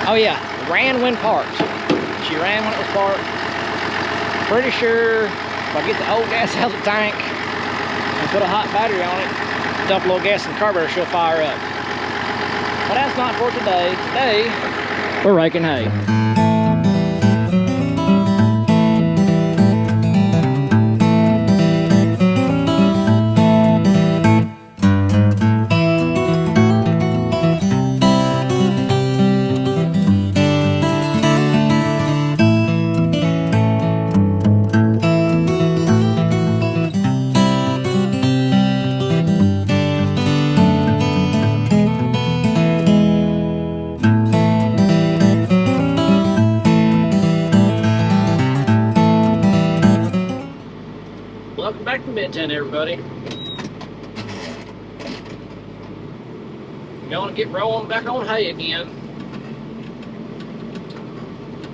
Oh yeah, ran when parked. She ran when it was parked. Pretty sure if I get the old gas out of the tank and put a hot battery on it, dump a little gas in the carburetor, she'll fire up. But that's not for today. Today, we're raking hay. Welcome back to Midtown, everybody. Gonna get rolling back on hay again.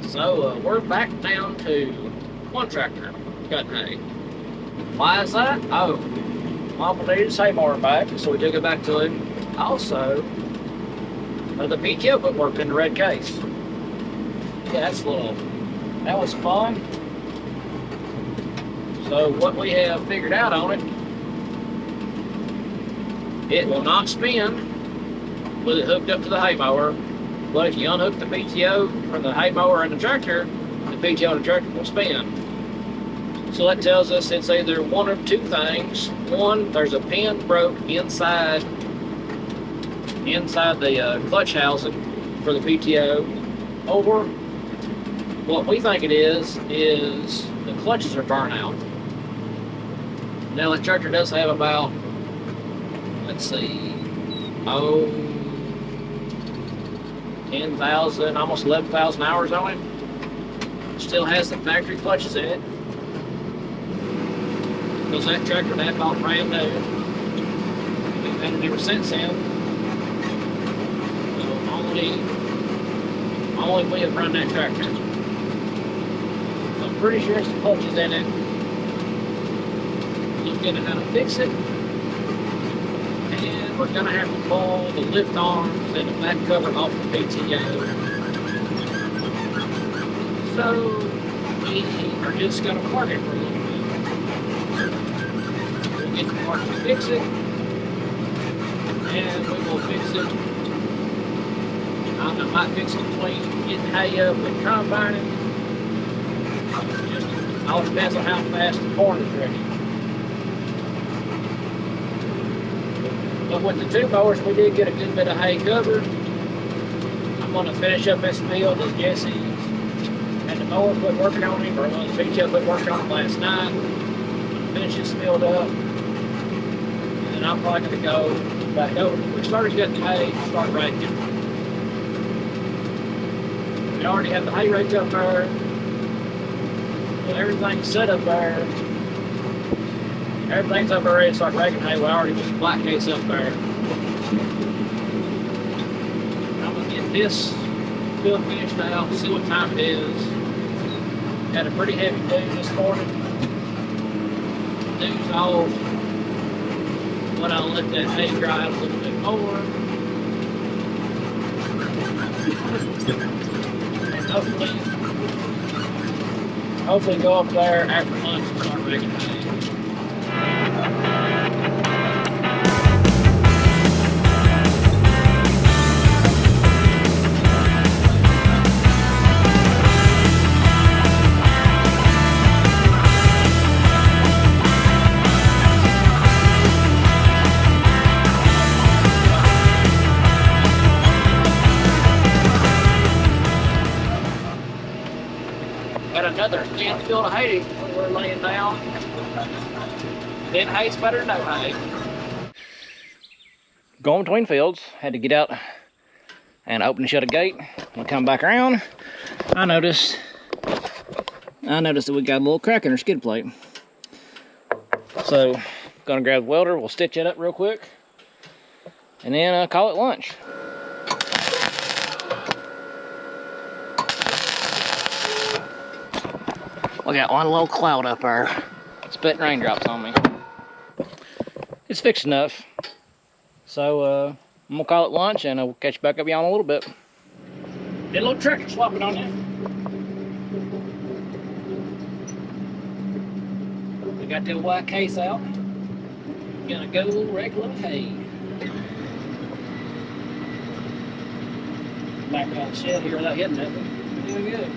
So we're back down to one tractor cutting hay. Why is that? Oh, Mama needed his hay mower back, so we took it back to him. Also, the PTO put work in the red case. Yeah, that was fun. So what we have figured out on it will not spin with it hooked up to the hay mower, but if you unhook the PTO from the hay mower and the tractor, the PTO and the tractor will spin. So that tells us it's either one of two things. One, there's a pin broke inside the clutch housing for the PTO, or what we think it is the clutches are burnt out. Now the tractor does have about, let's see, 10,000, almost 11,000 hours on it. Still has the factory clutches in it. Because that tractor that I bought brand new. We've had it ever since then. So only we have run that tractor. So I'm pretty sure it's the clutches in it. Looking at how to fix it. And we're gonna have to pull the lift arms and the back cover off the PTO. So we are just gonna park it for a little bit. We'll get the parts to fix it, and we will fix it. I might fix it between getting hay up and combining. Just all depends on how fast the corn is ready. But with the two mowers, we did get a good bit of hay covered. I'm going to finish up this field that Jesse and the mower quit working on him, or the PTO quit working on him last night. I'm going to finish this field up, and then I'm probably going to go back over. We started getting hay, start raking. We already have the hay raked up there. Well, everything's set up there. Everything's up there ready to start raking hay. We already put the black case up there. I'm going to get this field finished out, see what time it is. Had a pretty heavy dew this morning. Dew's off. But I'll let that hay dry out a little bit more. And hopefully go up there after lunch and start raking hay. Got another chance to field of hay when we're laying down. Then hay's better than no hay. Going between fields, had to get out and open and shut a gate. When I come back around, I noticed that we got a little crack in our skid plate. So, gonna grab the welder, we'll stitch it up real quick, and then call it lunch. We got one little cloud up there, spitting raindrops on me. It's fixed enough. So I'm gonna call it lunch, and I'll catch you back up y'all in a little bit. Did a little tractor swapping on that. We got the white case out. Gonna go regular hay. Back out the shed here without hitting nothing. Doing good.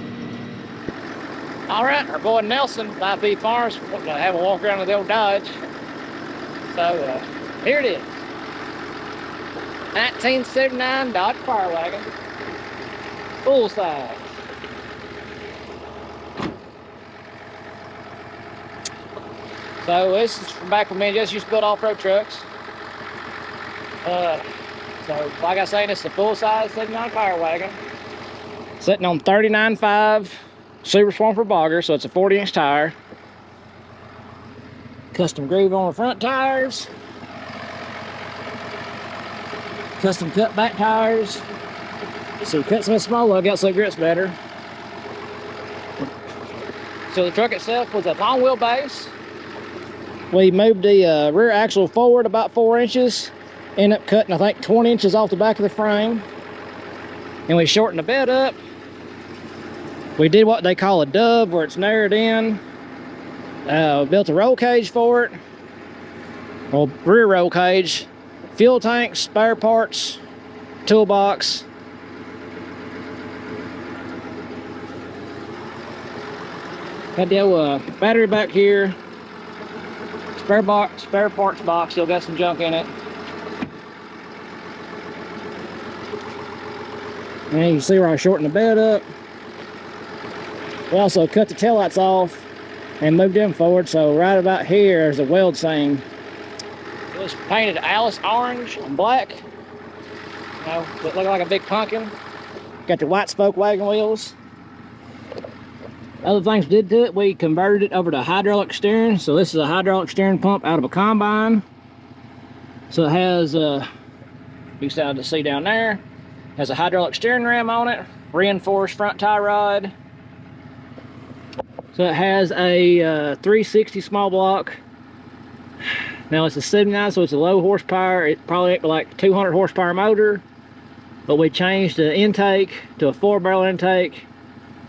All right, our boy Nelson, 5P Farms, gonna have a walk around with the old Dodge. So here it is. 1979 Dodge Fire Wagon. Full size. So this is from back when me and Jesse used to build off-road trucks. So like I say, this is a full-size 79 Fire Wagon. Sitting on 39.5 Super Swamper Bogger, so it's a 40-inch tire. Custom groove on the front tires. Custom cut back tires. So we cut some small lug out so it grips better. So the truck itself was a long wheelbase. We moved the rear axle forward about 4 inches. Ended up cutting, I think, 20 inches off the back of the frame. And we shortened the bed up. We did what they call a dub, where it's narrowed in. Built a roll cage for it. Well, rear roll cage. Fuel tanks, spare parts, toolbox. Got the old battery back here. Spare parts box, still got some junk in it. And you can see where I shortened the bed up. We also cut the taillights off and moved them forward, so right about here there's a weld seam. It was painted Alice orange and black. You know, it looked like a big pumpkin. Got the white spoke wagon wheels. Other things we did to it, we converted it over to hydraulic steering. So this is a hydraulic steering pump out of a combine. So it has, you can see down there, has a hydraulic steering ram on it, reinforced front tie rod. So it has a 360 small block. Now it's a 79, so it's a low horsepower. It probably ain't like 200 horsepower motor, but we changed the intake to a 4-barrel intake.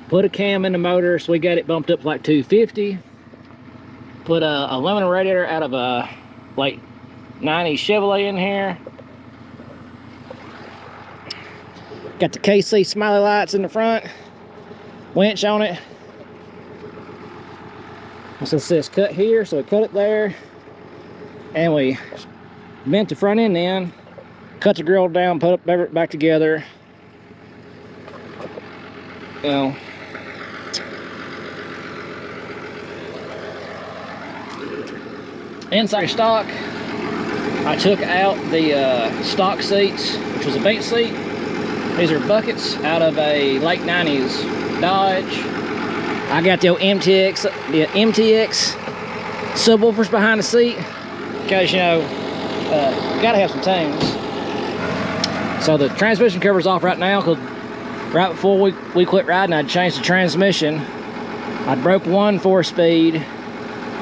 Put a cam in the motor, so we got it bumped up to like 250. Put a aluminum radiator out of a late 90s Chevrolet in here. Got the KC smiley lights in the front. Winch on it. So it says cut here, so we cut it there. And we bent the front end in. Cut the grill down, put it back together. You know. Inside stock, I took out the stock seats, which was a bench seat. These are buckets out of a late 90s Dodge. I got the old MTX subwoofers behind the seat, because you know, gotta have some tunes. So the transmission cover's off right now, because right before we quit riding, I'd changed the transmission. I'd broke one 4-speed.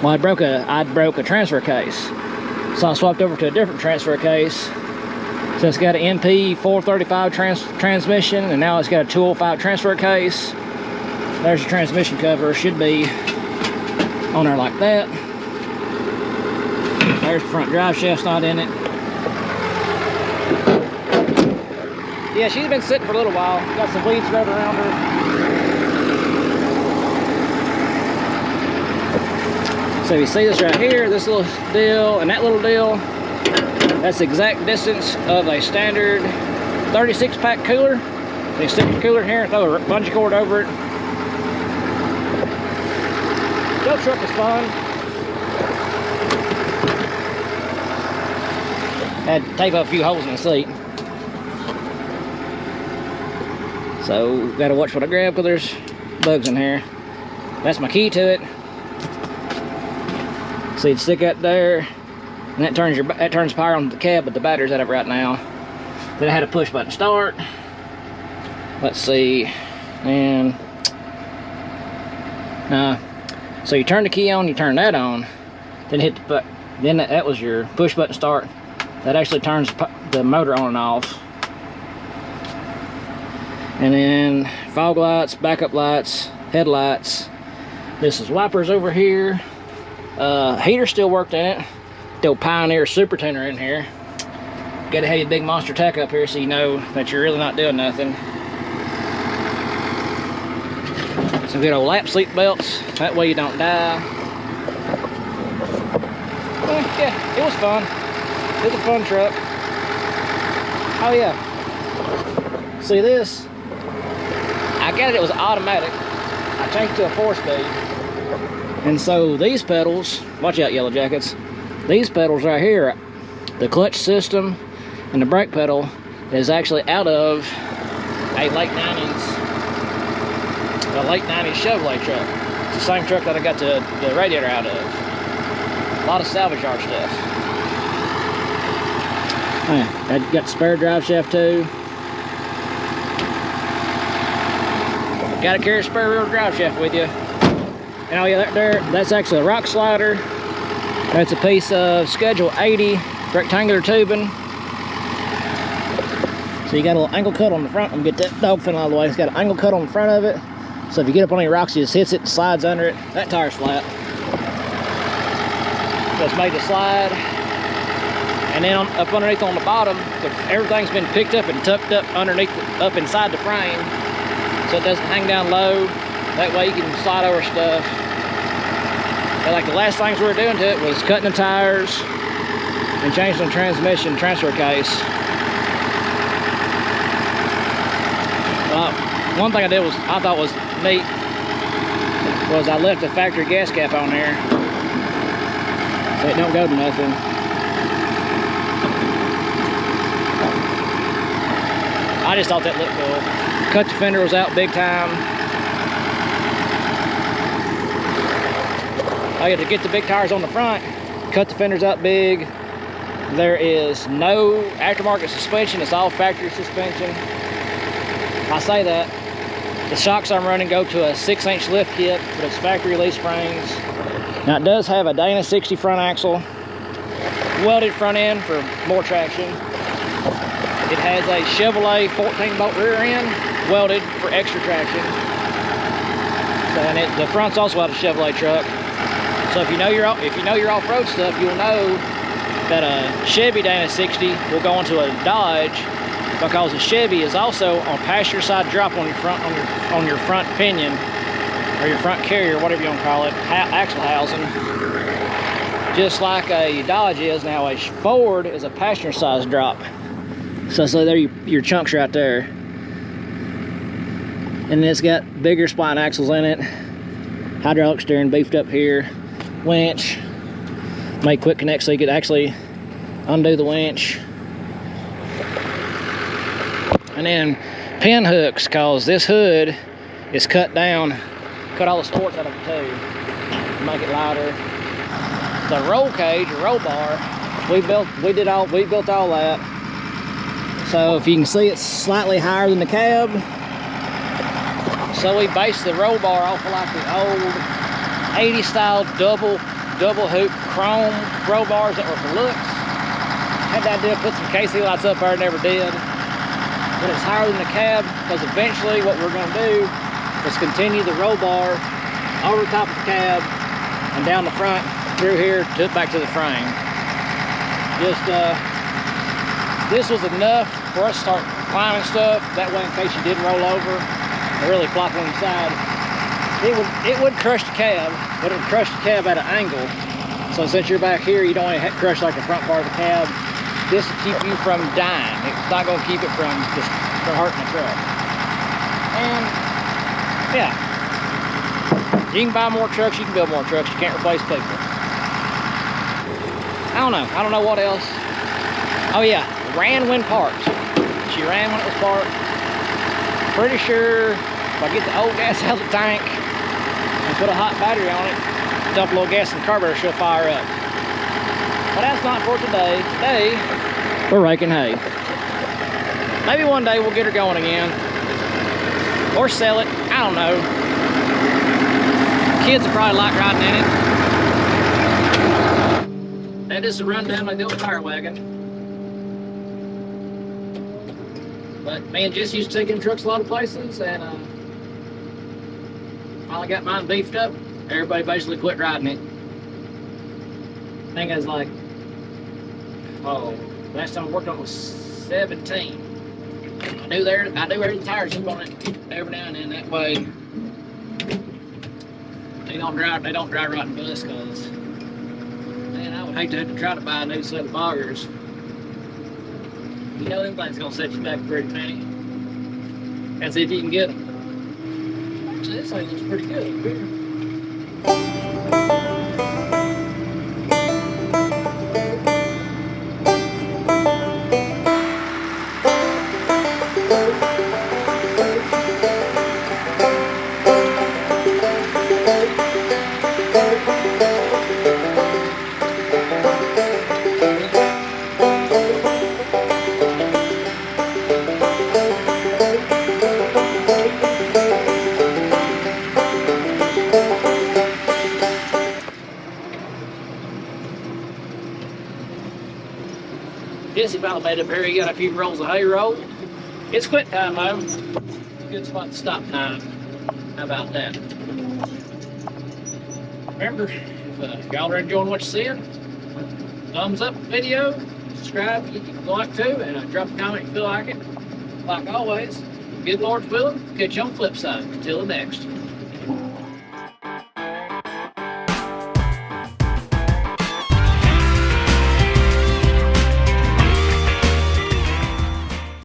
Well, I broke a transfer case, so I swapped over to a different transfer case. So it's got an NP 435 transmission, and now it's got a 205 transfer case. There's the transmission cover. Should be on there like that. There's the front drive shaft's not in it. Yeah, she's been sitting for a little while. Got some weeds growing around her. So you see this right here, this little deal and that little deal, that's the exact distance of a standard 36-pack cooler. So you stick the cooler in here and throw a bungee cord over it. The truck is fun. Had to tape up a few holes in the seat. So gotta watch what I grab, because there's bugs in here. That's my key to it. So you'd stick that there, and that turns power on the cab, but the battery's out of it right now. Then I had a push button start. Let's see, and so you turn the key on, you turn that on, then hit the then that was your push button start. That actually turns the motor on and off. And then fog lights, backup lights, headlights. This is wipers over here. Heater still worked in it. The old Pioneer Super Tuner in here. Gotta have your big monster tech up here so you know that you're really not doing nothing. Some good old lap seat belts. That way you don't die. Yeah, it was fun. It was a fun truck. Oh yeah. See this? I got it, it was automatic. I changed it to a 4-speed. And so these pedals, watch out yellow jackets, these pedals right here, the clutch system and the brake pedal is actually out of a late 90s Chevrolet truck. It's the same truck that I got the radiator out of. A lot of salvage yard stuff. I got the spare drive shaft too. Gotta carry a spare rear drive shaft with you. And oh yeah, that's actually a rock slider. That's a piece of Schedule 80 rectangular tubing. So you got a little angle cut on the front. I'm gonna get that dog fin out of the way. It's got an angle cut on the front of it. So if you get up on any rocks, it just hits it, slides under it. That tire's flat. So it's made to slide. And then up underneath on the bottom, everything's been picked up and tucked up underneath, up inside the frame. So it doesn't hang down low. That way you can slide over stuff. But like the last things we were doing to it was cutting the tires and changing the transmission transfer case. One thing I did I thought was neat was I left the factory gas cap on there so it don't go to nothing. I just thought that looked cool. Cut the fender was out big time. I had to get the big tires on the front, cut the fenders out big. There is no aftermarket suspension, it's all factory suspension. I say that. The shocks I'm running go to a 6-inch lift kit with its factory release springs. Now it does have a Dana 60 front axle, welded front end for more traction. It has a Chevrolet 14-bolt rear end, welded for extra traction. So, and the front's also out of a Chevrolet truck. So if you know your off-road stuff, you'll know that a Chevy Dana 60 will go into a Dodge, because the Chevy is also on passenger side drop on your front pinion or your front carrier, whatever you want to call it, axle housing, just like a Dodge is. Now a Ford is a passenger side drop. So there your chunks right there, and then it's got bigger spline axles in it, hydraulic steering beefed up here, winch, make quick connect so you could actually undo the winch. And then pin hooks, cause this hood is cut down, cut all the sports out of it too, make it lighter. The roll cage or roll bar, we built all that. So if you can see, it's slightly higher than the cab. So we based the roll bar off of like the old 80s style double hoop chrome roll bars that were for looks. Had the idea to put some KC lights up there, never did. But it's higher than the cab, because eventually what we're going to do is continue the roll bar over the top of the cab and down the front through here back to the frame. This was enough for us to start climbing stuff. That way, in case you did roll over or really flop on the side, it would crush the cab, but it would crush the cab at an angle. So since you're back here, you don't want to crush like the front part of the cab. This will keep you from dying. It's not going to keep it from hurting the truck. And yeah, you can buy more trucks, you can build more trucks. You can't replace people. I don't know what else. Oh yeah, ran when parked. She ran when it was parked. Pretty sure if I get the old gas out of the tank and put a hot battery on it, dump a little gas in the carburetor, she'll fire up. But that's not for today. Today, we're raking hay. Maybe one day we'll get her going again. Or sell it, I don't know. Kids will probably like riding in it. That is the rundown of the old tire wagon. But me and Jesse used to take in trucks a lot of places, and finally got mine beefed up. Everybody basically quit riding it. I think I was like, last time I worked on it was 17. I do wear the tires up on it every now and then. That way they don't drive right in bus. Cause man, I would hate to have to try to buy a new set of boggers. You know them things gonna set you back a pretty penny. And see if you can get them. Actually, this thing looks pretty good up here. Jesse finally made up here. He got a few rolls of hay rolled. It's quit time though. It's a good spot to stop time. How about that? Remember, if y'all are enjoying what you're seeing, thumbs up the video, subscribe if you'd like to, and drop a comment if you feel like it. Like always, good Lord's willing, catch you on the flip side. Until the next.